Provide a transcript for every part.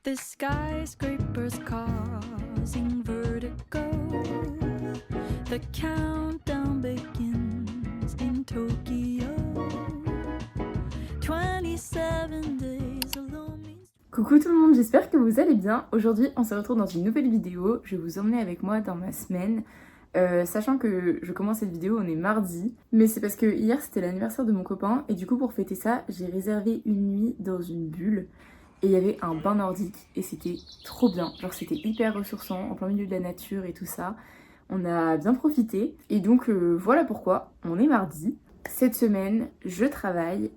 the skyscrapers causing vertigo. The countdown begins in Tokyo. 27 days alone means... Coucou tout le monde, j'espère que vous allez bien. Aujourd'hui, on se retrouve dans une nouvelle vidéo. Je vais vous emmener avec moi dans ma semaine. Sachant que je commence cette vidéo, on est mardi. Mais c'est parce que hier, c'était l'anniversaire de mon copain. Et du coup, pour fêter ça, j'ai réservé une nuit dans une bulle. Et il y avait un bain nordique. Et c'était trop bien. Genre, c'était hyper ressourçant, en plein milieu de la nature et tout ça. On a bien profité. Et donc, voilà pourquoi on est mardi. Cette semaine, je travaille.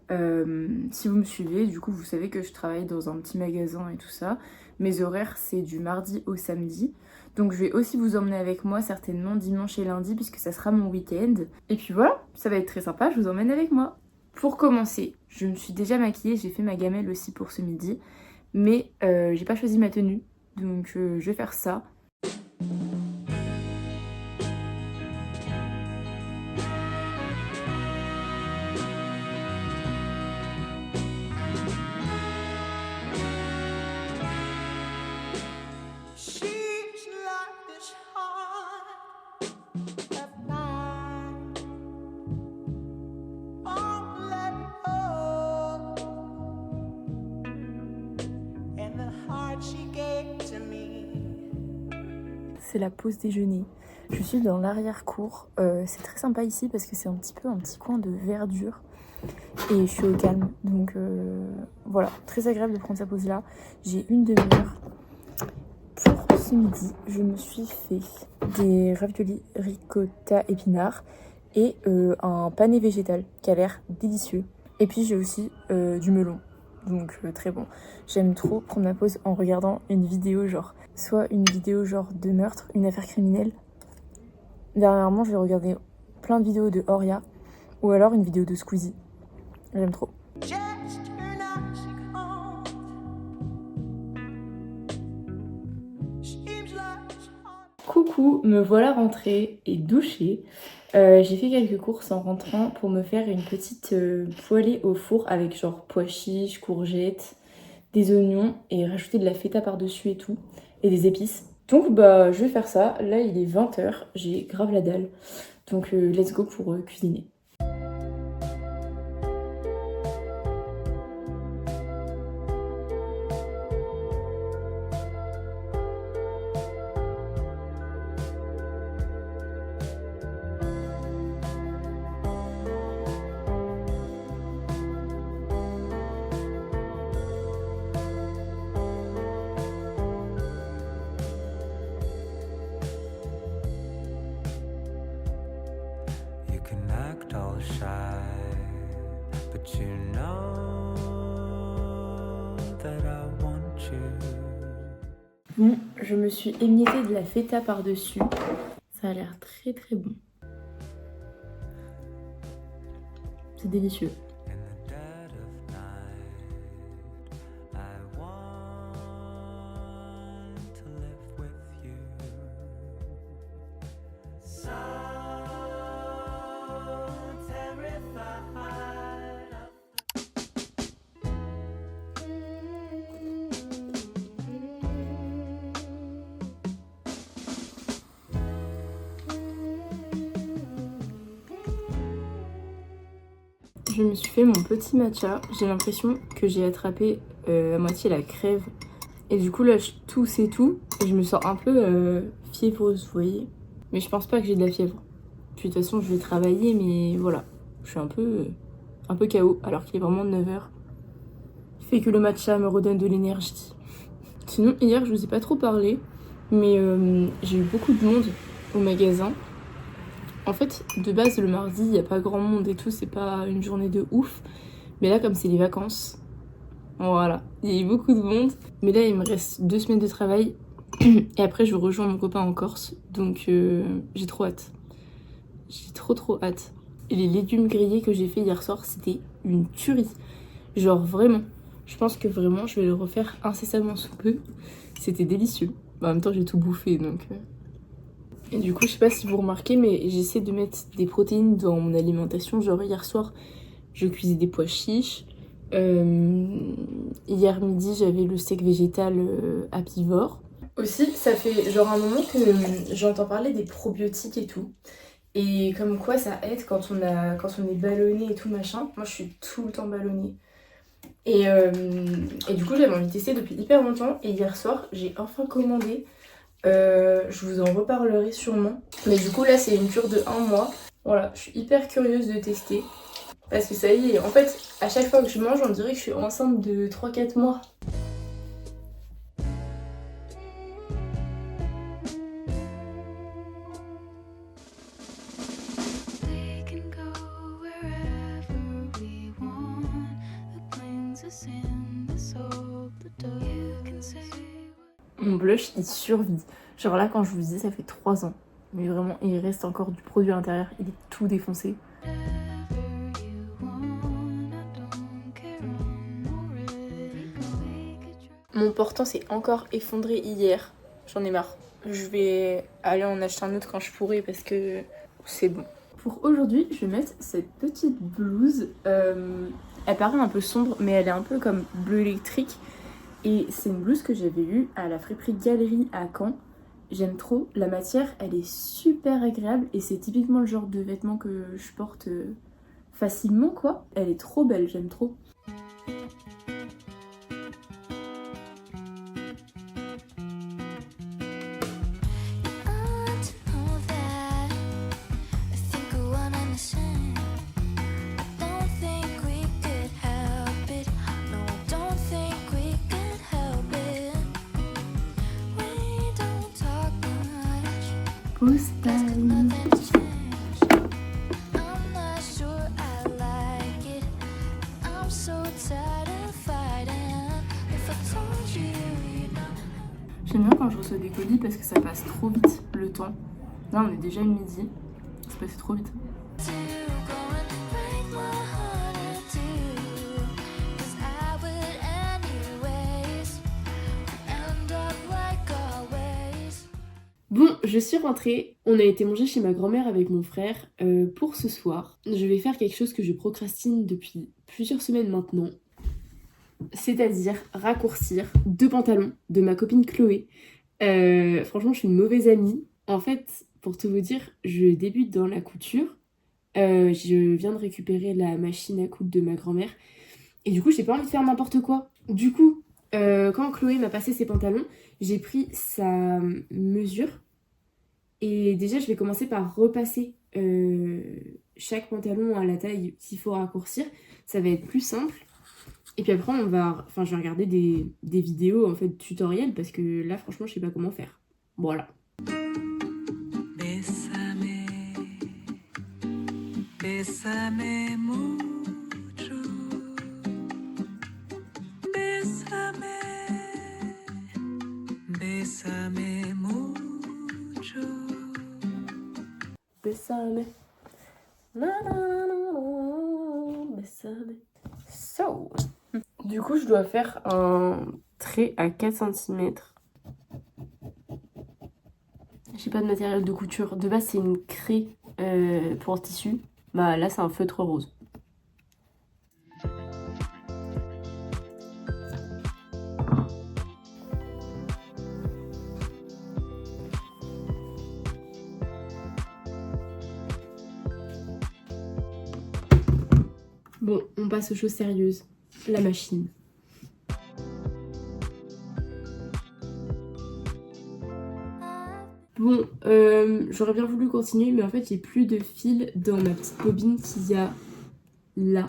Si vous me suivez, du coup, vous savez que je travaille dans un petit magasin et tout ça. Mes horaires, c'est du mardi au samedi. Donc, je vais aussi vous emmener avec moi, certainement dimanche et lundi, puisque ça sera mon week-end. Et puis voilà, ça va être très sympa, je vous emmène avec moi. Pour commencer, je me suis déjà maquillée, j'ai fait ma gamelle aussi pour ce midi. Mais j'ai pas choisi ma tenue, donc je vais faire ça. C'est la pause déjeuner. Je suis dans l'arrière-cour. C'est très sympa ici parce que c'est un petit coin de verdure. Et je suis au calme. Donc voilà, très agréable de prendre sa pause là. J'ai une demi-heure. Pour ce midi, je me suis fait des raviolis ricotta épinards et un pané végétal qui a l'air délicieux. Et puis j'ai aussi du melon. Donc très bon. J'aime trop prendre ma pause en regardant une vidéo genre, soit une vidéo genre de meurtre, une affaire criminelle. Dernièrement, je vais regarder plein de vidéos de Oria ou alors une vidéo de Squeezie. J'aime trop. Coucou, me voilà rentrée et douchée. J'ai fait quelques courses en rentrant pour me faire une petite poêlée au four avec genre pois chiches, courgettes, des oignons et rajouter de la feta par-dessus et tout, et des épices. Donc bah je vais faire ça. Là il est 20h, j'ai grave la dalle. Donc let's go pour cuisiner. All shy, but you know that I want you. Bon, je me suis émiettée de la feta par-dessus. Ça a l'air très très bon. C'est délicieux. Je me suis fait mon petit matcha. J'ai l'impression que j'ai attrapé à moitié la crève. Et du coup là je tousse et tout. Et je me sens un peu fiévreuse, vous voyez. Mais je pense pas que j'ai de la fièvre. Puis de toute façon je vais travailler, mais voilà. Je suis un peu KO alors qu'il est vraiment 9h. Fait que le matcha me redonne de l'énergie. Sinon hier je vous ai pas trop parlé. Mais j'ai eu beaucoup de monde au magasin. En fait, de base, le mardi, il n'y a pas grand monde et tout, c'est pas une journée de ouf. Mais là, comme c'est les vacances, voilà, il y a eu beaucoup de monde. Mais là, il me reste 2 semaines de travail. Et après, je rejoins mon copain en Corse. Donc, j'ai trop hâte. J'ai trop hâte. Et les légumes grillés que j'ai fait hier soir, c'était une tuerie. Genre, vraiment. Je pense que vraiment, je vais le refaire incessamment sous peu. C'était délicieux. En même temps, j'ai tout bouffé, donc... Et du coup, je sais pas si vous remarquez, mais j'essaie de mettre des protéines dans mon alimentation. Genre hier soir, je cuisais des pois chiches, Hier midi, j'avais le steak végétal apivore. Aussi, ça fait genre un moment que j'entends parler des probiotiques et tout. Et comme quoi ça aide quand on est ballonné et tout machin. Moi, je suis tout le temps ballonnée. Et du coup, j'avais envie de tester depuis hyper longtemps. Et hier soir, j'ai enfin commandé. Je vous en reparlerai sûrement. Mais du coup, là, c'est une cure de 1 mois. Voilà, je suis hyper curieuse de tester. Parce que ça y est, en fait, à chaque fois que je mange, on dirait que je suis enceinte de 3-4 mois. We can go wherever we want. The plains, the sand, the salt, the dust. You can say Mon blush, il survit. Genre là, quand je vous dis, ça fait 3 ans. Mais vraiment, il reste encore du produit à l'intérieur. Il est tout défoncé. whatever you want. I don't care, I'm already gone. We could try. Mon portant s'est encore effondré hier. J'en ai marre. Je vais aller en acheter un autre quand je pourrai parce que c'est bon. Pour aujourd'hui, je vais mettre cette petite blouse. Elle paraît un peu sombre, mais elle est un peu comme bleu électrique. Et c'est une blouse que j'avais eue à la friperie Galerie à Caen. J'aime trop. La matière, elle est super agréable et c'est typiquement le genre de vêtements que je porte facilement, quoi. Elle est trop belle, j'aime trop. To know that I think I wanna understand. I don't think we could help it. No, I don't think we could help it. We don't talk much. Pause time. Nothing's changed. I'm not sure I like it. I'm so tired of fighting. If I told you, you know. J'aime bien quand je reçois des colis parce que ça passe trop vite le temps. Là, on est déjà le midi. C'est passé trop vite. To go and break my heart in two. 'Cause I would anyways end up like always. Bon, je suis rentrée. On a été manger chez ma grand-mère avec mon frère pour ce soir. Je vais faire quelque chose que je procrastine depuis plusieurs semaines maintenant. C'est-à-dire raccourcir 2 pantalons de ma copine Chloé. Franchement, je suis une mauvaise amie. En fait, pour tout vous dire, je débute dans la couture. Je viens de récupérer la machine à coudre de ma grand-mère. Et du coup, j'ai pas envie de faire n'importe quoi. Du coup, quand Chloé m'a passé ses pantalons, j'ai pris sa mesure. Et déjà, je vais commencer par repasser chaque pantalon à la taille qu'il faut raccourcir. Ça va être plus simple. Et puis après, je vais regarder des vidéos en fait tutoriels parce que là, franchement, je sais pas comment faire. Voilà. Bésame, bésame mucho. Bésame, bésame mucho. Bésame. Na, na, na, na, na, bésame. So. Du coup, je dois faire un trait à 4 cm. J'ai pas de matériel de couture. De base, c'est une craie pour tissu. Bah là, c'est un feutre rose. Bon, on passe aux choses sérieuses. La machine. Bon, j'aurais bien voulu continuer, mais en fait, j'ai plus de fil dans ma petite bobine qu'il y a là.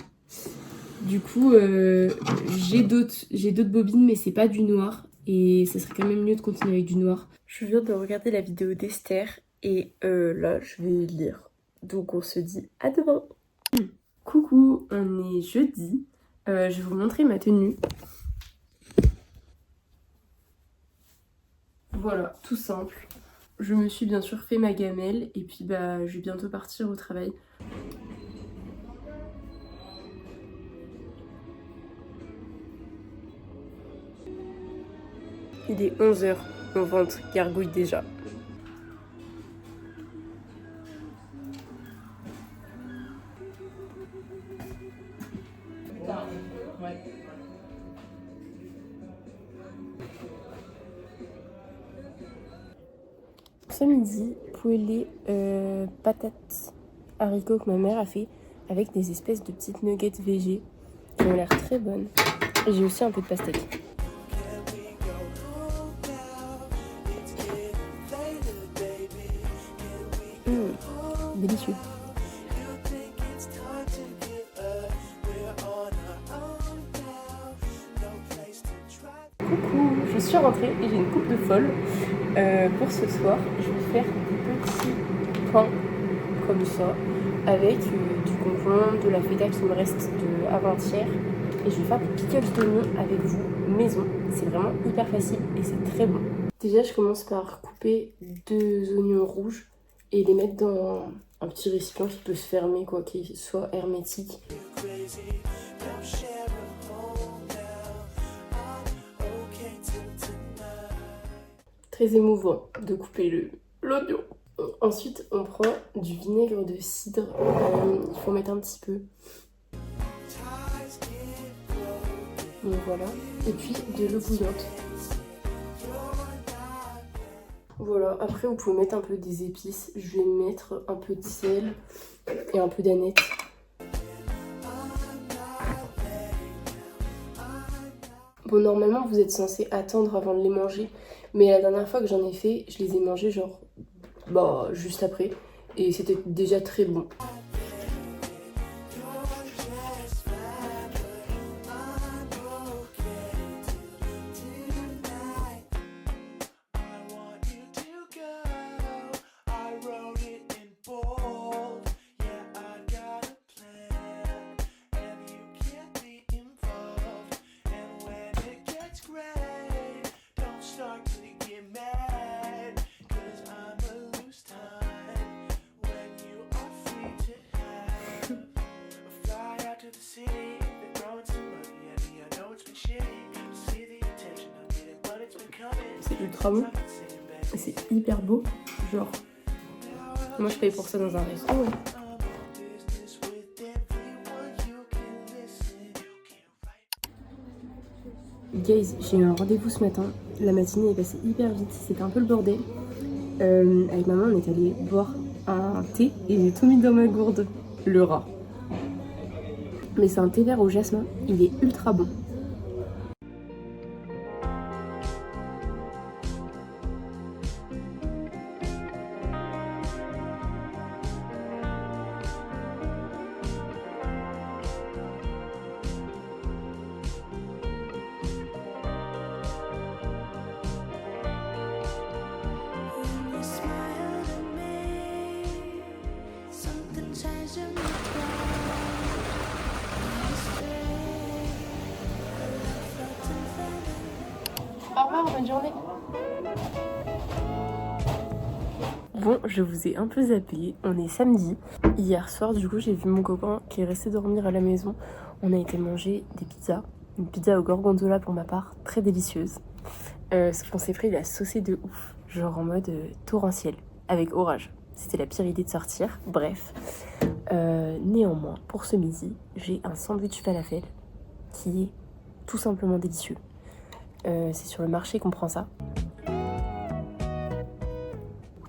Du coup, j'ai d'autres bobines, mais c'est pas du noir. Et ça serait quand même mieux de continuer avec du noir. Je viens de regarder la vidéo d'Esther et là, je vais lire. Donc, on se dit à demain. Coucou, on est jeudi. Je vais vous montrer ma tenue. Voilà, tout simple. Je me suis bien sûr fait ma gamelle et puis bah je vais bientôt partir au travail. Il est 11h, mon ventre gargouille déjà. Ouais. Ce midi, poulet, patates, haricots que ma mère a fait avec des espèces de petites nuggets végé qui ont l'air très bonnes. Et j'ai aussi un peu de pastèque. Délicieux. Coucou, je suis rentrée et j'ai une coupe de folle. Pour ce soir, je vais faire des petits pains comme ça avec du concombre, de la feta qui me reste de avant-hier. Et je vais faire des pickles d'oignons avec vous maison. C'est vraiment hyper facile et c'est très bon. Déjà, je commence par couper 2 oignons rouges et les mettre dans un petit récipient qui peut se fermer, quoi, qui soit hermétique. Très émouvant de couper l'oignon. Ensuite, on prend du vinaigre de cidre. Il faut mettre un petit peu. Donc voilà. Et puis de l'eau bouillante. Voilà. Après, vous pouvez mettre un peu des épices. Je vais mettre un peu de sel et un peu d'aneth. Bon, normalement, vous êtes censé attendre avant de les manger. Mais la dernière fois que j'en ai fait, je les ai mangés genre juste après. Et c'était déjà très bon. C'est ultra bon, c'est hyper beau, genre moi je paye pour ça dans un resto. Guys, j'ai eu un rendez-vous ce matin, la matinée est passée hyper vite, c'était un peu le bordel. Avec maman on est allé boire un thé et j'ai tout mis dans ma gourde, le rat. Mais c'est un thé vert au jasmin, il est ultra bon. Au revoir, bonne journée. Bon, je vous ai un peu zappé, on est samedi. Hier soir, du coup, j'ai vu mon copain qui est resté dormir à la maison. On a été manger des pizzas. Une pizza au gorgonzola pour ma part, très délicieuse. Ce qu'on s'est pris la saucée de ouf, genre en mode torrentiel, avec orage. C'était la pire idée de sortir, bref. Néanmoins, pour ce midi, j'ai un sandwich falafel qui est tout simplement délicieux. C'est sur le marché qu'on prend ça.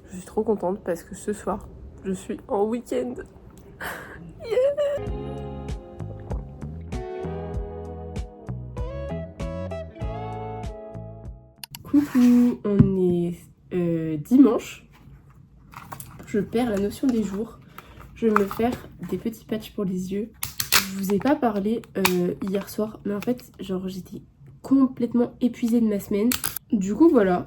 Je suis trop contente parce que ce soir, je suis en week-end. Yeah. Coucou, on est dimanche. Je perds la notion des jours. Je vais me faire des petits patchs pour les yeux. Je vous ai pas parlé hier soir, mais en fait, genre j'étais complètement épuisée de ma semaine. Du coup, voilà.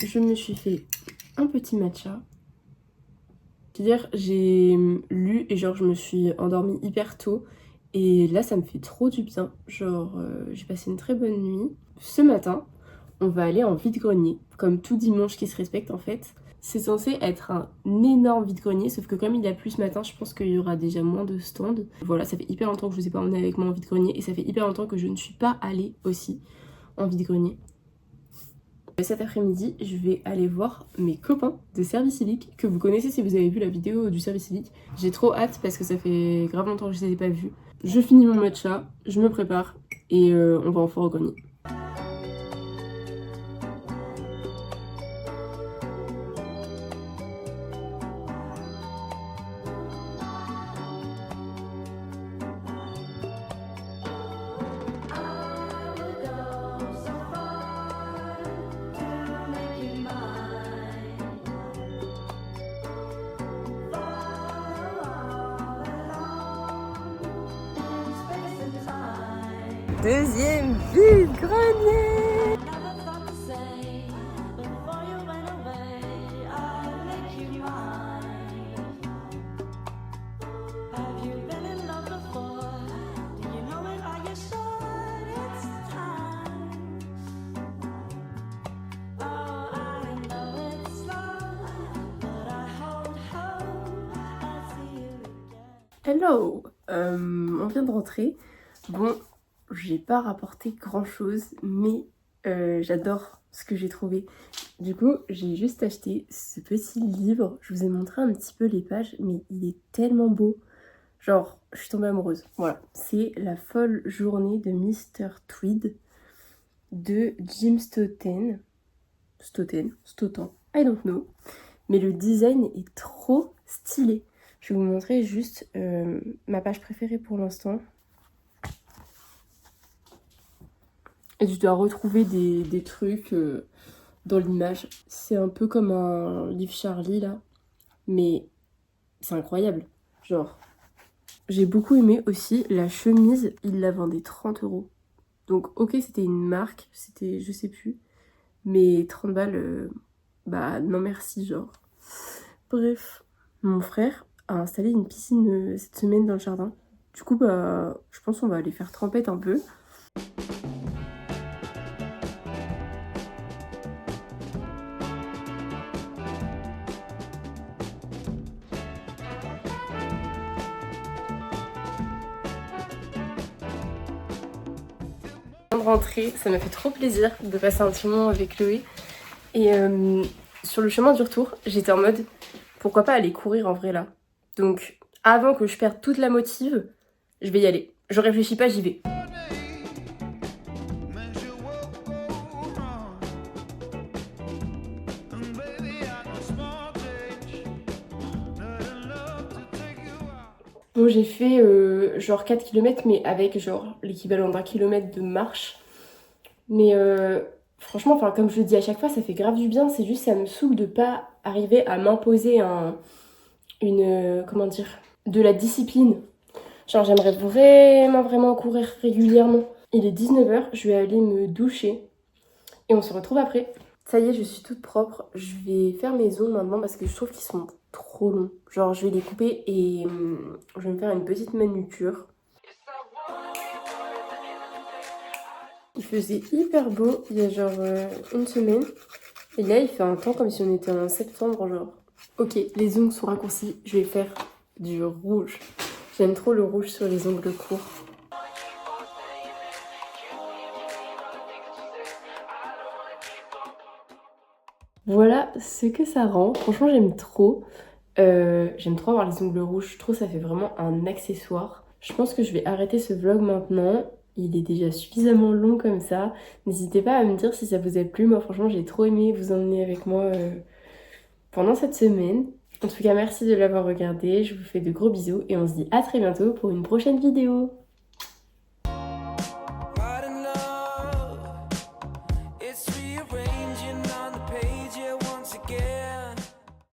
Je me suis fait un petit matcha. C'est-à-dire, j'ai lu et genre je me suis endormie hyper tôt. Et là, ça me fait trop du bien. Genre, j'ai passé une très bonne nuit. Ce matin, on va aller en vide-grenier, comme tout dimanche qui se respecte en fait. C'est censé être un énorme vide-grenier, sauf que comme il a plu ce matin, je pense qu'il y aura déjà moins de stands. Voilà, ça fait hyper longtemps que je vous ai pas emmené avec moi en vide-grenier, et ça fait hyper longtemps que je ne suis pas allée aussi en vide-grenier. Cet après-midi, je vais aller voir mes copains de Service Civique, que vous connaissez si vous avez vu la vidéo du Service Civique. J'ai trop hâte parce que ça fait grave longtemps que je les ai pas vus. Je finis mon matcha, je me prépare et on va en foire au grenier. Deuxième vide-grenier. Hello, on vient de rentrer. Bon, j'ai pas rapporté grand chose, mais j'adore ce que j'ai trouvé. Du coup, j'ai juste acheté ce petit livre. Je vous ai montré un petit peu les pages, mais il est tellement beau. Genre, je suis tombée amoureuse. Voilà, c'est La folle journée de Mr. Tweed de Jim Stoughton, I don't know. Mais le design est trop stylé. Je vais vous montrer juste ma page préférée pour l'instant. Et tu dois retrouver des trucs dans l'image. C'est un peu comme un livre Charlie là. Mais c'est incroyable. Genre, j'ai beaucoup aimé aussi la chemise. Il la vendait 30 €. Donc ok, c'était une marque. C'était, je sais plus. Mais 30 balles, bah non merci genre. Bref, mon frère a installé une piscine cette semaine dans le jardin. Du coup, bah, je pense qu'on va aller faire trempette un peu. De rentrer, ça m'a fait trop plaisir de passer un petit moment avec Chloé. Et sur le chemin du retour, j'étais en mode pourquoi pas aller courir en vrai là. Donc avant que je perde toute la motive, je vais y aller. Je réfléchis pas, j'y vais. Bon, j'ai fait genre 4 km, mais avec genre l'équivalent d'1 kilomètre de marche. Mais franchement, enfin, comme je le dis à chaque fois, ça fait grave du bien. C'est juste, ça me saoule de pas arriver à m'imposer comment dire, de la discipline. Genre, j'aimerais vraiment courir régulièrement. Il est 19 h, je vais aller me doucher. Et on se retrouve après. Ça y est, je suis toute propre. Je vais faire mes ongles maintenant parce que je trouve qu'ils sont trop longs. Genre, je vais les couper et je vais me faire une petite manucure. Il faisait hyper beau il y a genre une semaine. Et là, il fait un temps comme si on était en septembre, genre. Ok, les ongles sont raccourcis. Je vais faire du rouge. J'aime trop le rouge sur les ongles courts. Voilà ce que ça rend. Franchement, j'aime trop. J'aime trop avoir les ongles rouges. Je trouve que ça fait vraiment un accessoire. Je pense que je vais arrêter ce vlog maintenant. Il est déjà suffisamment long comme ça. N'hésitez pas à me dire si ça vous a plu. Moi, franchement, j'ai trop aimé vous emmener avec moi pendant cette semaine. En tout cas, merci de l'avoir regardé. Je vous fais de gros bisous et on se dit à très bientôt pour une prochaine vidéo.